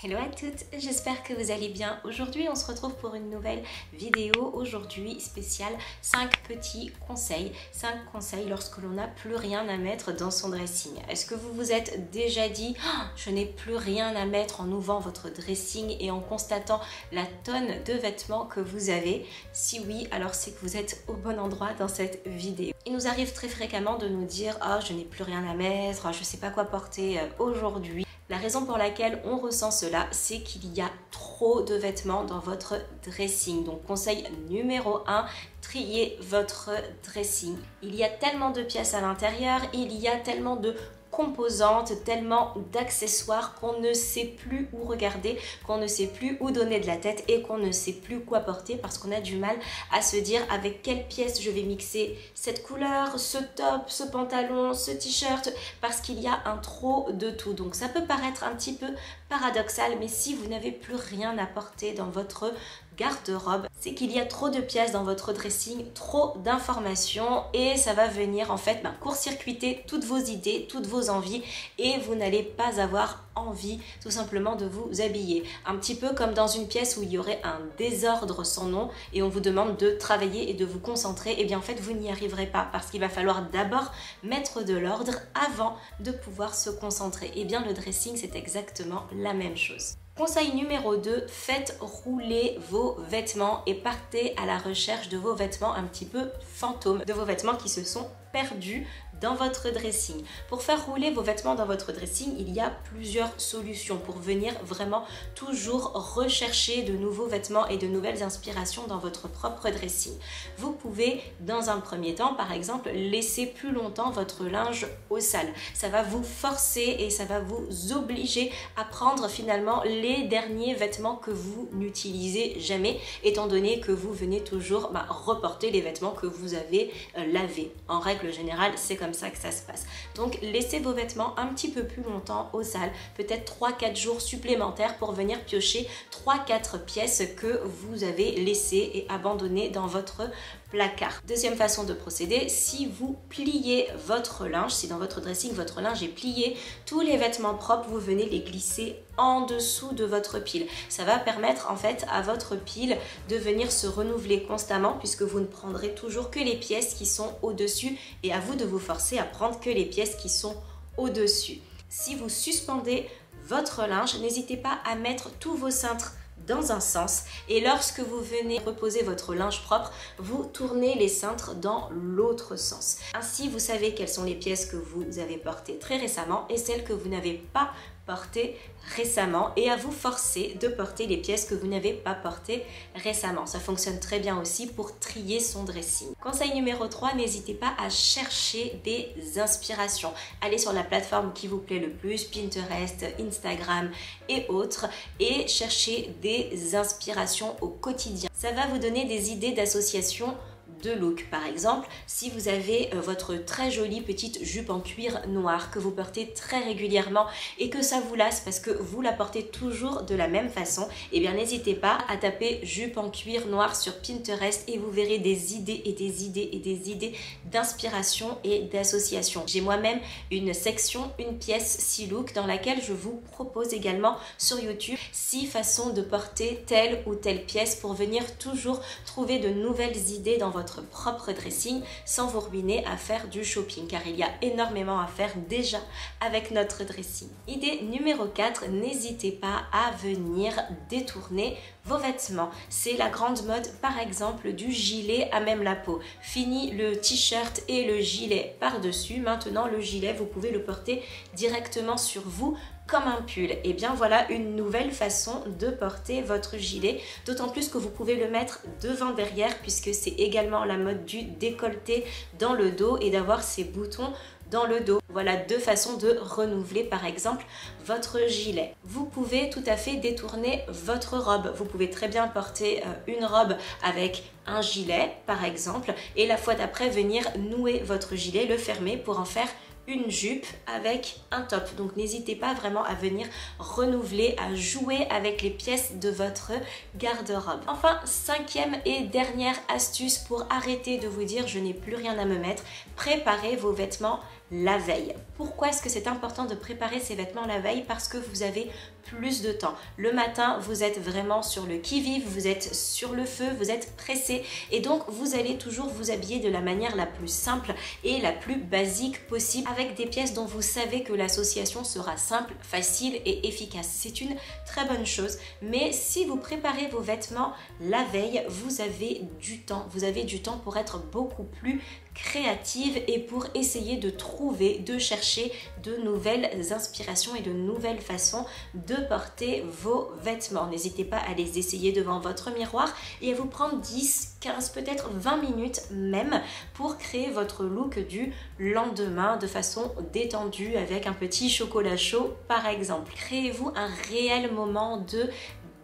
Hello à toutes, j'espère que vous allez bien. Aujourd'hui, on se retrouve pour une nouvelle vidéo. Aujourd'hui, spéciale 5 petits conseils. 5 conseils lorsque l'on n'a plus rien à mettre dans son dressing. Est-ce que vous vous êtes déjà dit je n'ai plus rien à mettre en ouvrant votre dressing et en constatant la tonne de vêtements que vous avez? Si oui, alors c'est que vous êtes au bon endroit dans cette vidéo. Il nous arrive très fréquemment de nous dire je n'ai plus rien à mettre, je ne sais pas quoi porter aujourd'hui. La raison pour laquelle on ressent cela, c'est qu'il y a trop de vêtements dans votre dressing. Donc conseil numéro 1, triez votre dressing. Il y a tellement de pièces à l'intérieur, il y a tellement de composantes, tellement d'accessoires qu'on ne sait plus où regarder, qu'on ne sait plus où donner de la tête et qu'on ne sait plus quoi porter parce qu'on a du mal à se dire avec quelle pièce je vais mixer cette couleur, ce top, ce pantalon, ce t-shirt, parce qu'il y a un trop de tout. Donc ça peut paraître un petit peu paradoxal, mais si vous n'avez plus rien à porter dans votre garde-robe, c'est qu'il y a trop de pièces dans votre dressing, trop d'informations et ça va venir en fait court-circuiter toutes vos idées, toutes vos envies et vous n'allez pas avoir envie tout simplement de vous habiller. Un petit peu comme dans une pièce où il y aurait un désordre sans nom et on vous demande de travailler et de vous concentrer, et bien en fait vous n'y arriverez pas parce qu'il va falloir d'abord mettre de l'ordre avant de pouvoir se concentrer. Et bien le dressing c'est exactement la même chose. Conseil numéro 2, faites rouler vos vêtements et partez à la recherche de vos vêtements un petit peu fantômes, de vos vêtements qui se sont perdus dans votre dressing. Pour faire rouler vos vêtements dans votre dressing, il y a plusieurs solutions pour venir vraiment toujours rechercher de nouveaux vêtements et de nouvelles inspirations dans votre propre dressing. Vous pouvez, dans un premier temps, par exemple, laisser plus longtemps votre linge au sale. Ça va vous forcer et ça va vous obliger à prendre finalement les derniers vêtements que vous n'utilisez jamais, étant donné que vous venez toujours reporter les vêtements que vous avez lavés. En règle générale, c'est comme ça que ça se passe. Donc laissez vos vêtements un petit peu plus longtemps au sale, peut-être 3-4 jours supplémentaires pour venir piocher 3-4 pièces que vous avez laissées et abandonnées dans votre placard. Deuxième façon de procéder, si vous pliez votre linge, si dans votre dressing votre linge est plié, tous les vêtements propres, vous venez les glisser en dessous de votre pile. Ça va permettre en fait à votre pile de venir se renouveler constamment puisque vous ne prendrez toujours que les pièces qui sont au-dessus et à vous de vous forcer à prendre que les pièces qui sont au-dessus. Si vous suspendez votre linge, n'hésitez pas à mettre tous vos cintres dans un sens et lorsque vous venez reposer votre linge propre, vous tournez les cintres dans l'autre sens. Ainsi, vous savez quelles sont les pièces que vous avez portées très récemment et celles que vous n'avez pas portées récemment et à vous forcer de porter les pièces que vous n'avez pas portées récemment. Ça fonctionne très bien aussi pour trier son dressing. Conseil numéro 3, n'hésitez pas à chercher des inspirations. Allez sur la plateforme qui vous plaît le plus, Pinterest, Instagram et autres, et cherchez des inspirations au quotidien. Ça va vous donner des idées d'association de look. Par exemple, si vous avez votre très jolie petite jupe en cuir noir que vous portez très régulièrement et que ça vous lasse parce que vous la portez toujours de la même façon, et bien n'hésitez pas à taper jupe en cuir noir sur Pinterest et vous verrez des idées et des idées et des idées d'inspiration et d'association. J'ai moi-même une section, une pièce 6 looks dans laquelle je vous propose également sur YouTube 6 façons de porter telle ou telle pièce pour venir toujours trouver de nouvelles idées dans votre propre dressing sans vous ruiner à faire du shopping car il y a énormément à faire déjà avec notre dressing. Idée numéro 4, n'hésitez pas à venir détourner vos vêtements. C'est la grande mode par exemple du gilet à même la peau. Fini le t-shirt et le gilet par-dessus. Maintenant le gilet, vous pouvez le porter directement sur vous comme un pull. Et bien voilà une nouvelle façon de porter votre gilet, d'autant plus que vous pouvez le mettre devant derrière puisque c'est également la mode du décolleté dans le dos et d'avoir ces boutons dans le dos. Voilà 2 façons de renouveler par exemple votre gilet. Vous pouvez tout à fait détourner votre robe. Vous pouvez très bien porter une robe avec un gilet par exemple et la fois d'après venir nouer votre gilet, le fermer pour en faire une jupe avec un top. Donc n'hésitez pas vraiment à venir renouveler, à jouer avec les pièces de votre garde-robe. Enfin, 5e et dernière astuce pour arrêter de vous dire je n'ai plus rien à me mettre, préparez vos vêtements la veille. Pourquoi est-ce que c'est important de préparer ces vêtements la veille? Parce que vous avez plus de temps. Le matin, vous êtes vraiment sur le qui-vive, vous êtes sur le feu, vous êtes pressé et donc vous allez toujours vous habiller de la manière la plus simple et la plus basique possible avec des pièces dont vous savez que l'association sera simple, facile et efficace. C'est une très bonne chose, mais si vous préparez vos vêtements la veille, vous avez du temps. Vous avez du temps pour être beaucoup plus créative et pour essayer de trouver, de chercher de nouvelles inspirations et de nouvelles façons de porter vos vêtements. N'hésitez pas à les essayer devant votre miroir et à vous prendre 10, 15, peut-être 20 minutes même pour créer votre look du lendemain de façon détendue avec un petit chocolat chaud par exemple. Créez-vous un réel moment de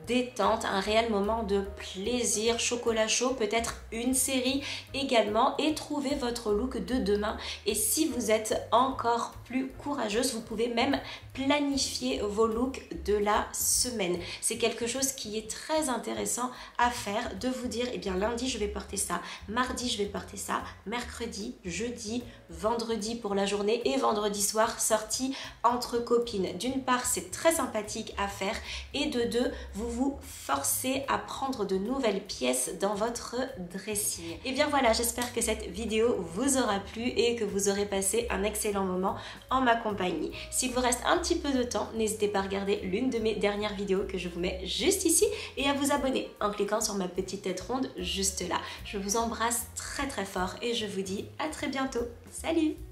détente, un réel moment de plaisir, chocolat chaud, peut-être une série également et trouvez votre look de demain. Et si vous êtes encore plus courageuse, vous pouvez même planifier vos looks de la semaine. C'est quelque chose qui est très intéressant à faire, de vous dire, eh bien lundi je vais porter ça, mardi je vais porter ça, mercredi, jeudi, vendredi pour la journée et vendredi soir sortie entre copines. D'une part, c'est très sympathique à faire et de deux, vous forcez à prendre de nouvelles pièces dans votre dressing. Et bien voilà, j'espère que cette vidéo vous aura plu et que vous aurez passé un excellent moment en ma compagnie. S'il vous reste un petit peu de temps, n'hésitez pas à regarder l'une de mes dernières vidéos que je vous mets juste ici et à vous abonner en cliquant sur ma petite tête ronde juste là. Je vous embrasse très très fort et je vous dis à très bientôt. Salut!